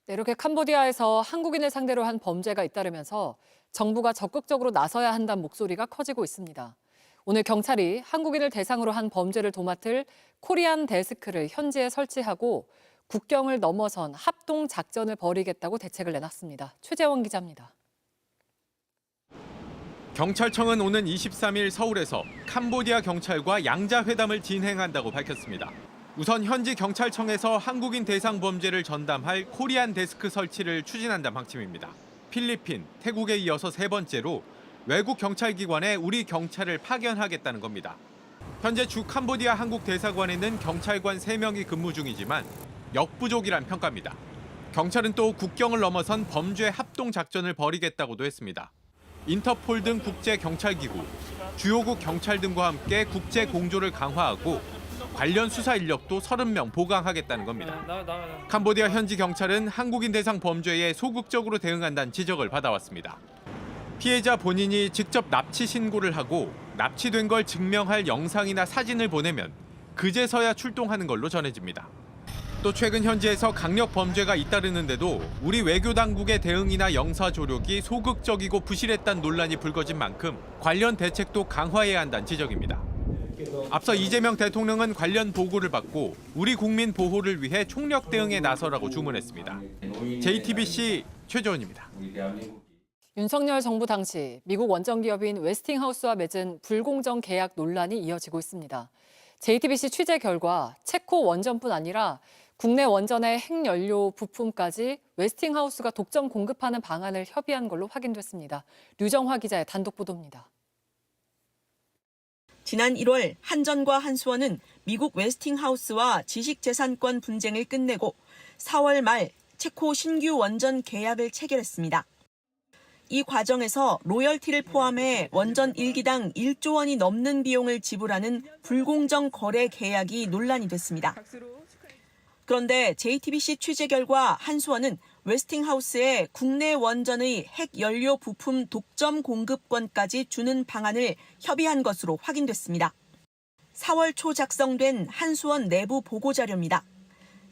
네, 이렇게 캄보디아에서 한국인을 상대로 한 범죄가 잇따르면서 정부가 적극적으로 나서야 한다는 목소리가 커지고 있습니다. 오늘 경찰이 한국인을 대상으로 한 범죄를 도맡을 코리안 데스크를 현지에 설치하고 국경을 넘어선 합동 작전을 벌이겠다고 대책을 내놨습니다. 최재원 기자입니다. 경찰청은 오는 23일 서울에서 캄보디아 경찰과 양자회담을 진행한다고 밝혔습니다. 우선 현지 경찰청에서 한국인 대상 범죄를 전담할 코리안 데스크 설치를 추진한다는 방침입니다. 필리핀, 태국에 이어서 세 번째로 외국 경찰기관에 우리 경찰을 파견하겠다는 겁니다. 현재 주 캄보디아 한국 대사관에는 경찰관 3명이 근무 중이지만 역부족이란 평가입니다. 경찰은 또 국경을 넘어선 범죄 합동 작전을 벌이겠다고도 했습니다. 인터폴 등 국제 경찰기구, 주요국 경찰 등과 함께 국제 공조를 강화하고 관련 수사 인력도 30명 보강하겠다는 겁니다. 캄보디아 현지 경찰은 한국인 대상 범죄에 소극적으로 대응한다는 지적을 받아왔습니다. 피해자 본인이 직접 납치 신고를 하고 납치된 걸 증명할 영상이나 사진을 보내면 그제서야 출동하는 걸로 전해집니다. 또 최근 현지에서 강력 범죄가 잇따르는데도 우리 외교 당국의 대응이나 영사 조력이 소극적이고 부실했다는 논란이 불거진 만큼 관련 대책도 강화해야 한다는 지적입니다. 앞서 이재명 대통령은 관련 보고를 받고 우리 국민 보호를 위해 총력 대응에 나서라고 주문했습니다. JTBC 최재원입니다. 윤석열 정부 당시 미국 원정기업인 웨스팅하우스와 맺은 불공정 계약 논란이 이어지고 있습니다. JTBC 취재 결과 체코 원전뿐 아니라 국내 원전의 핵연료 부품까지 웨스팅하우스가 독점 공급하는 방안을 협의한 걸로 확인됐습니다. 류정화 기자의 단독 보도입니다. 지난 1월 한전과 한수원은 미국 웨스팅하우스와 지식재산권 분쟁을 끝내고 4월 말 체코 신규 원전 계약을 체결했습니다. 이 과정에서 로열티를 포함해 원전 1기당 1조 원이 넘는 비용을 지불하는 불공정 거래 계약이 논란이 됐습니다. 그런데 JTBC 취재 결과 한수원은 웨스팅하우스에 국내 원전의 핵연료 부품 독점 공급권까지 주는 방안을 협의한 것으로 확인됐습니다. 4월 초 작성된 한수원 내부 보고자료입니다.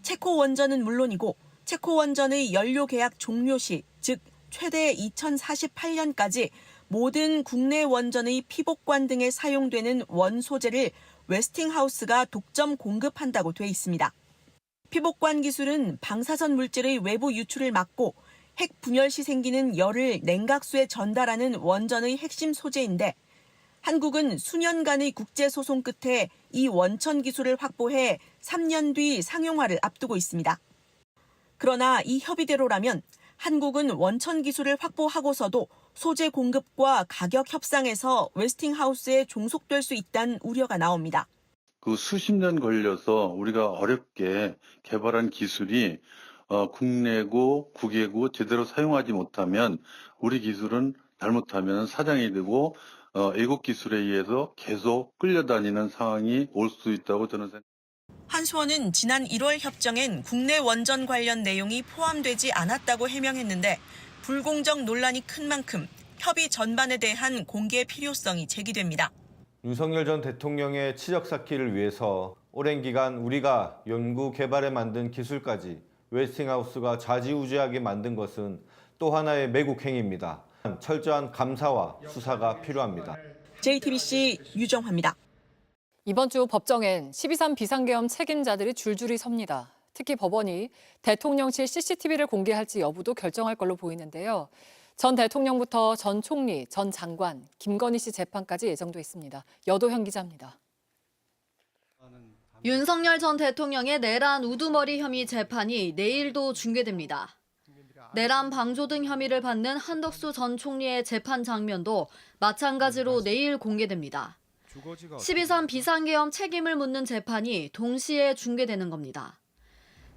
체코 원전은 물론이고 체코 원전의 연료 계약 종료 시, 즉 최대 2048년까지 모든 국내 원전의 피복관 등에 사용되는 원소재를 웨스팅하우스가 독점 공급한다고 돼 있습니다. 피복관 기술은 방사선 물질의 외부 유출을 막고 핵 분열 시 생기는 열을 냉각수에 전달하는 원전의 핵심 소재인데 한국은 수년간의 국제소송 끝에 이 원천 기술을 확보해 3년 뒤 상용화를 앞두고 있습니다. 그러나 이 협의대로라면 한국은 원천 기술을 확보하고서도 소재 공급과 가격 협상에서 웨스팅하우스에 종속될 수 있다는 우려가 나옵니다. 그 수십 년 걸려서 우리가 어렵게 개발한 기술이 국내고 국외고 제대로 사용하지 못하면 우리 기술은 잘못하면 사장이 되고 애국 기술에 의해서 계속 끌려다니는 상황이 올 수 있다고 저는 생각합니다. 한수원은 지난 1월 협정엔 국내 원전 관련 내용이 포함되지 않았다고 해명했는데 불공정 논란이 큰 만큼 협의 전반에 대한 공개 필요성이 제기됩니다. 윤석열 전 대통령의 치적 쌓기를 위해서 오랜 기간 우리가 연구 개발에 만든 기술까지 웨스팅하우스가 좌지우지하게 만든 것은 또 하나의 매국 행위입니다. 철저한 감사와 수사가 필요합니다. JTBC 유정화입니다. 이번 주 법정엔 12.3 비상계엄 책임자들이 줄줄이 섭니다. 특히 법원이 대통령실 CCTV를 공개할지 여부도 결정할 걸로 보이는데요. 전 대통령부터 전 총리, 전 장관, 김건희 씨 재판까지 예정돼 있습니다. 여도현 기자입니다. 윤석열 전 대통령의 내란 우두머리 혐의 재판이 내일도 중계됩니다. 내란 방조 등 혐의를 받는 한덕수 전 총리의 재판 장면도 마찬가지로 내일 공개됩니다. 12.3 비상계엄 책임을 묻는 재판이 동시에 중계되는 겁니다.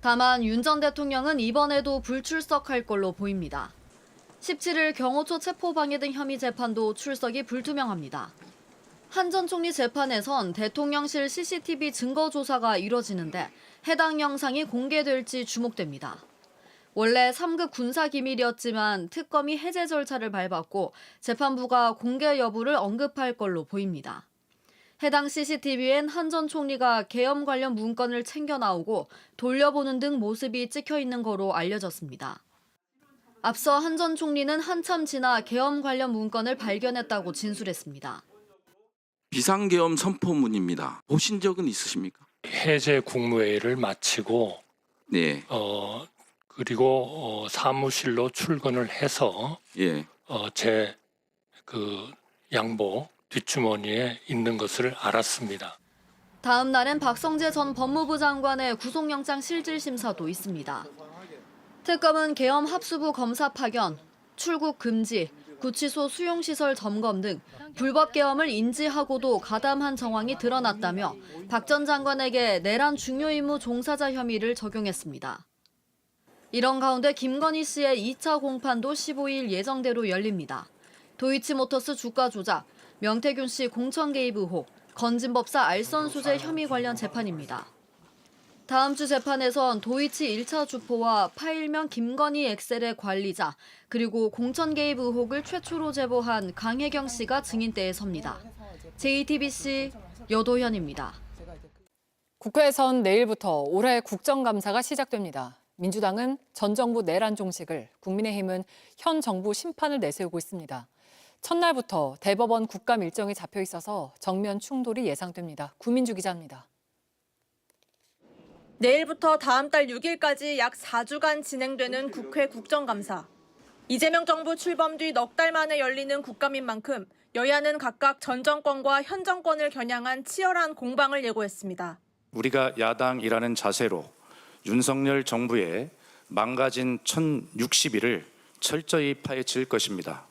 다만 윤 전 대통령은 이번에도 불출석할 걸로 보입니다. 17일 경호처 체포방해 등 혐의 재판도 출석이 불투명합니다. 한 전 총리 재판에선 대통령실 CCTV 증거 조사가 이뤄지는데 해당 영상이 공개될지 주목됩니다. 원래 3급 군사기밀이었지만 특검이 해제 절차를 밟았고 재판부가 공개 여부를 언급할 걸로 보입니다. 해당 CCTV엔 한 전 총리가 계엄 관련 문건을 챙겨 나오고 돌려보는 등 모습이 찍혀 있는 거로 알려졌습니다. 앞서 한 전 총리는 한참 지나 계엄 관련 문건을 발견했다고 진술했습니다. 비상계엄 선포문입니다. 보신 적은 있으십니까? 해제 국무회의를 마치고 네. 그리고 사무실로 출근을 해서 예. 제 양복 뒷주머니에 있는 것을 알았습니다. 다음 날엔 박성재 전 법무부 장관의 구속영장 실질 심사도 있습니다. 특검은 계엄 합수부 검사 파견, 출국 금지, 구치소 수용시설 점검 등 불법 계엄을 인지하고도 가담한 정황이 드러났다며 박 전 장관에게 내란 중요 임무 종사자 혐의를 적용했습니다. 이런 가운데 김건희 씨의 2차 공판도 15일 예정대로 열립니다. 도이치모터스 주가 조작, 명태균 씨 공천 개입 의혹, 건진법사 알선 수재 혐의 관련 재판입니다. 다음 주 재판에선 도이치 1차 주포와 파일명 김건희 엑셀의 관리자, 그리고 공천 개입 의혹을 최초로 제보한 강혜경 씨가 증인대에 섭니다. JTBC 여도현입니다. 국회에선 내일부터 올해 국정감사가 시작됩니다. 민주당은 전 정부 내란 종식을, 국민의힘은 현 정부 심판을 내세우고 있습니다. 첫날부터 대법원 국감 일정이 잡혀 있어서 정면 충돌이 예상됩니다. 구민주 기자입니다. 내일부터 다음 달 6일까지 약 4주간 진행되는 국회 국정감사. 이재명 정부 출범 뒤 넉 달 만에 열리는 국감인 만큼 여야는 각각 전 정권과 현 정권을 겨냥한 치열한 공방을 예고했습니다. 우리가 야당이라는 자세로 윤석열 정부의 망가진 1060일을 철저히 파헤칠 것입니다.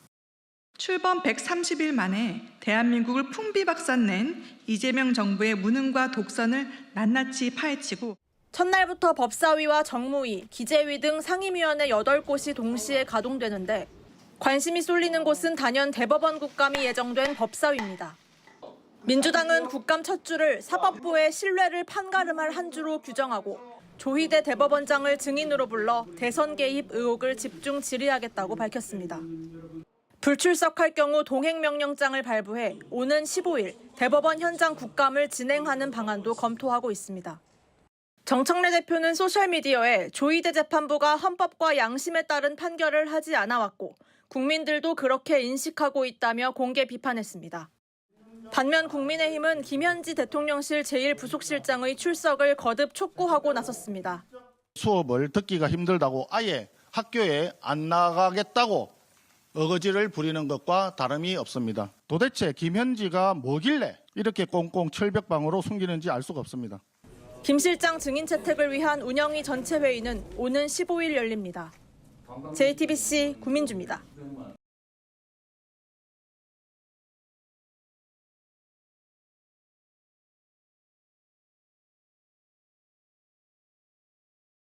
출범 130일 만에 대한민국을 풍비박산낸 이재명 정부의 무능과 독선을 낱낱이 파헤치고 첫날부터 법사위와 정무위, 기재위 등 상임위원회 8곳이 동시에 가동되는데 관심이 쏠리는 곳은 단연 대법원 국감이 예정된 법사위입니다. 민주당은 국감 첫 주를 사법부의 신뢰를 판가름할 한 주로 규정하고 조희대 대법원장을 증인으로 불러 대선 개입 의혹을 집중 질의하겠다고 밝혔습니다. 불출석할 경우 동행명령장을 발부해 오는 15일 대법원 현장 국감을 진행하는 방안도 검토하고 있습니다. 정청래 대표는 소셜미디어에 조희대 재판부가 헌법과 양심에 따른 판결을 하지 않아왔고 국민들도 그렇게 인식하고 있다며 공개 비판했습니다. 반면 국민의힘은 김현지 대통령실 제1부속실장의 출석을 거듭 촉구하고 나섰습니다. 수업을 듣기가 힘들다고 아예 학교에 안 나가겠다고 어거지를 부리는 것과 다름이 없습니다. 도대체 김현지가 뭐길래 이렇게 꽁꽁 철벽방으로 숨기는지 알 수가 없습니다. 김 실장 증인 채택을 위한 운영위 전체 회의는 오는 15일 열립니다. JTBC 구민주입니다.